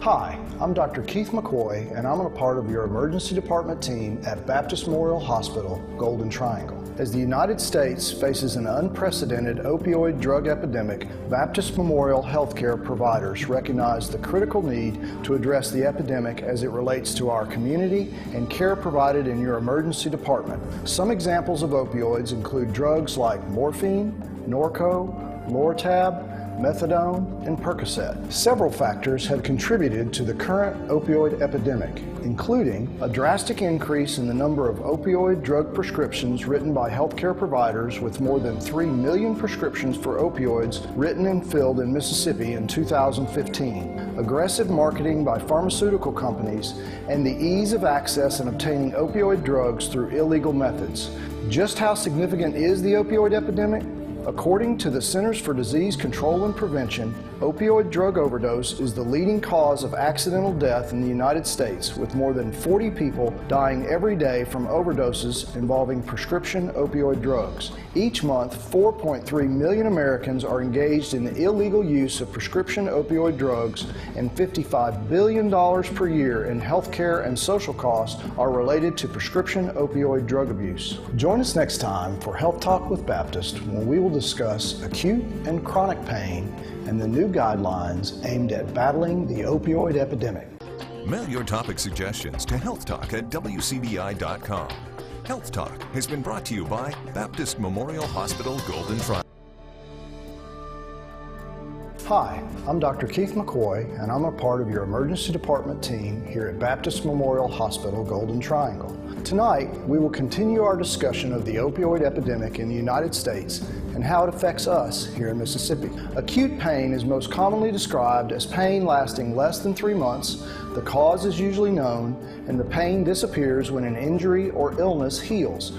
Hi, I'm Dr. Keith McCoy, and I'm a part of your emergency department team at Baptist Memorial Hospital, Golden Triangle. As the United States faces an unprecedented opioid drug epidemic, Baptist Memorial healthcare providers recognize the critical need to address the epidemic as it relates to our community and care provided in your emergency department. Some examples of opioids include drugs like morphine, Norco, Lortab, methadone, and Percocet. Several factors have contributed to the current opioid epidemic, including a drastic increase in the number of opioid drug prescriptions written by healthcare providers, with more than 3 million prescriptions for opioids written and filled in Mississippi in 2015, aggressive marketing by pharmaceutical companies, and the ease of access and obtaining opioid drugs through illegal methods. Just how significant is the opioid epidemic? According to the Centers for Disease Control and Prevention, opioid drug overdose is the leading cause of accidental death in the United States, with more than 40 people dying every day from overdoses involving prescription opioid drugs. Each month, 4.3 million Americans are engaged in the illegal use of prescription opioid drugs, and $55 billion per year in healthcare and social costs are related to prescription opioid drug abuse. Join us next time for Health Talk with Baptist, when we will discuss acute and chronic pain and the new guidelines aimed at battling the opioid epidemic. Mail your topic suggestions to healthtalk@wcbi.com. Health Talk has been brought to you by Baptist Memorial Hospital, Golden Triangle. Hi, I'm Dr. Keith McCoy, and I'm a part of your emergency department team here at Baptist Memorial Hospital, Golden Triangle. Tonight, we will continue our discussion of the opioid epidemic in the United States and how it affects us here in Mississippi. Acute pain is most commonly described as pain lasting less than 3 months. The cause is usually known, and the pain disappears when an injury or illness heals.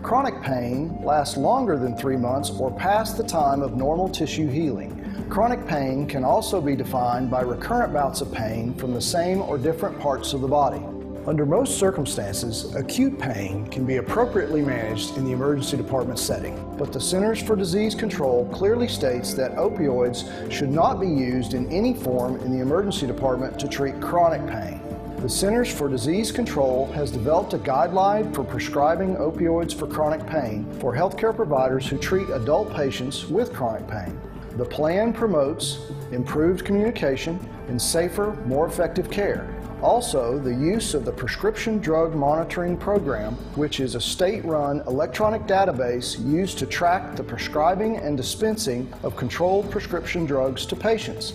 Chronic pain lasts longer than 3 months or past the time of normal tissue healing. Chronic pain can also be defined by recurrent bouts of pain from the same or different parts of the body. Under most circumstances, acute pain can be appropriately managed in the emergency department setting, but the Centers for Disease Control clearly states that opioids should not be used in any form in the emergency department to treat chronic pain. The Centers for Disease Control has developed a guideline for prescribing opioids for chronic pain for healthcare providers who treat adult patients with chronic pain. The plan promotes improved communication and safer, more effective care. Also, the use of the Prescription Drug Monitoring Program, which is a state-run electronic database used to track the prescribing and dispensing of controlled prescription drugs to patients.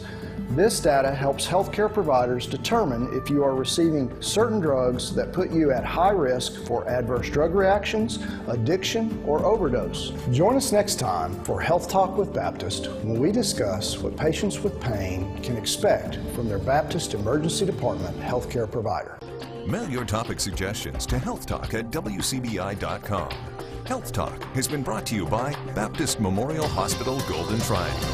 This data helps healthcare providers determine if you are receiving certain drugs that put you at high risk for adverse drug reactions, addiction, or overdose. Join us next time for Health Talk with Baptist, when we discuss what patients with pain can expect from their Baptist Emergency Department healthcare provider. Mail your topic suggestions to healthtalk@wcbi.com. Health Talk has been brought to you by Baptist Memorial Hospital, Golden Triangle.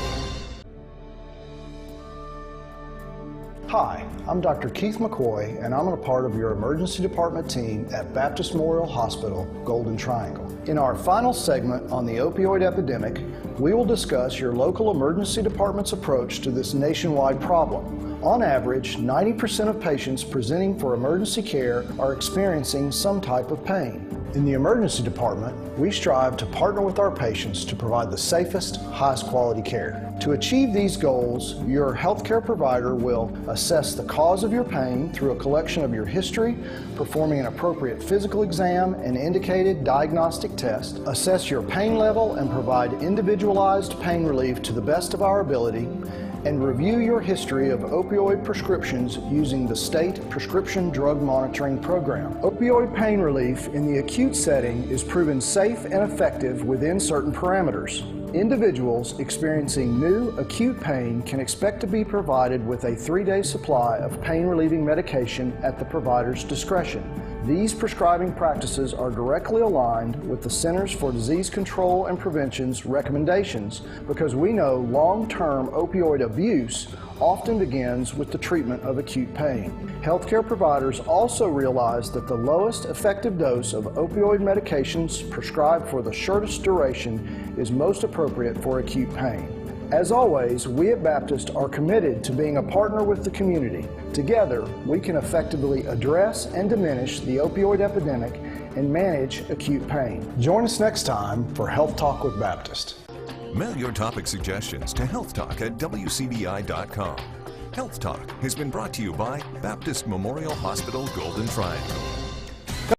Hi, I'm Dr. Keith McCoy, and I'm a part of your emergency department team at Baptist Memorial Hospital, Golden Triangle. In our final segment on the opioid epidemic, we will discuss your local emergency department's approach to this nationwide problem. On average, 90% of patients presenting for emergency care are experiencing some type of pain. In the emergency department, we strive to partner with our patients to provide the safest, highest quality care. To achieve these goals, your healthcare provider will assess the cause of your pain through a collection of your history, performing an appropriate physical exam and indicated diagnostic test, assess your pain level and provide individualized pain relief to the best of our ability, and review your history of opioid prescriptions using the state Prescription Drug Monitoring Program. Opioid pain relief in the acute setting is proven safe and effective within certain parameters. Individuals experiencing new acute pain can expect to be provided with a 3-day supply of pain-relieving medication at the provider's discretion. These prescribing practices are directly aligned with the Centers for Disease Control and Prevention's recommendations, because we know long-term opioid abuse often begins with the treatment of acute pain. Healthcare providers also realize that the lowest effective dose of opioid medications prescribed for the shortest duration is most appropriate for acute pain. As always, we at Baptist are committed to being a partner with the community. Together, we can effectively address and diminish the opioid epidemic and manage acute pain. Join us next time for Health Talk with Baptist. Mail your topic suggestions to healthtalk@wcbi.com. Health Talk has been brought to you by Baptist Memorial Hospital Golden Triangle.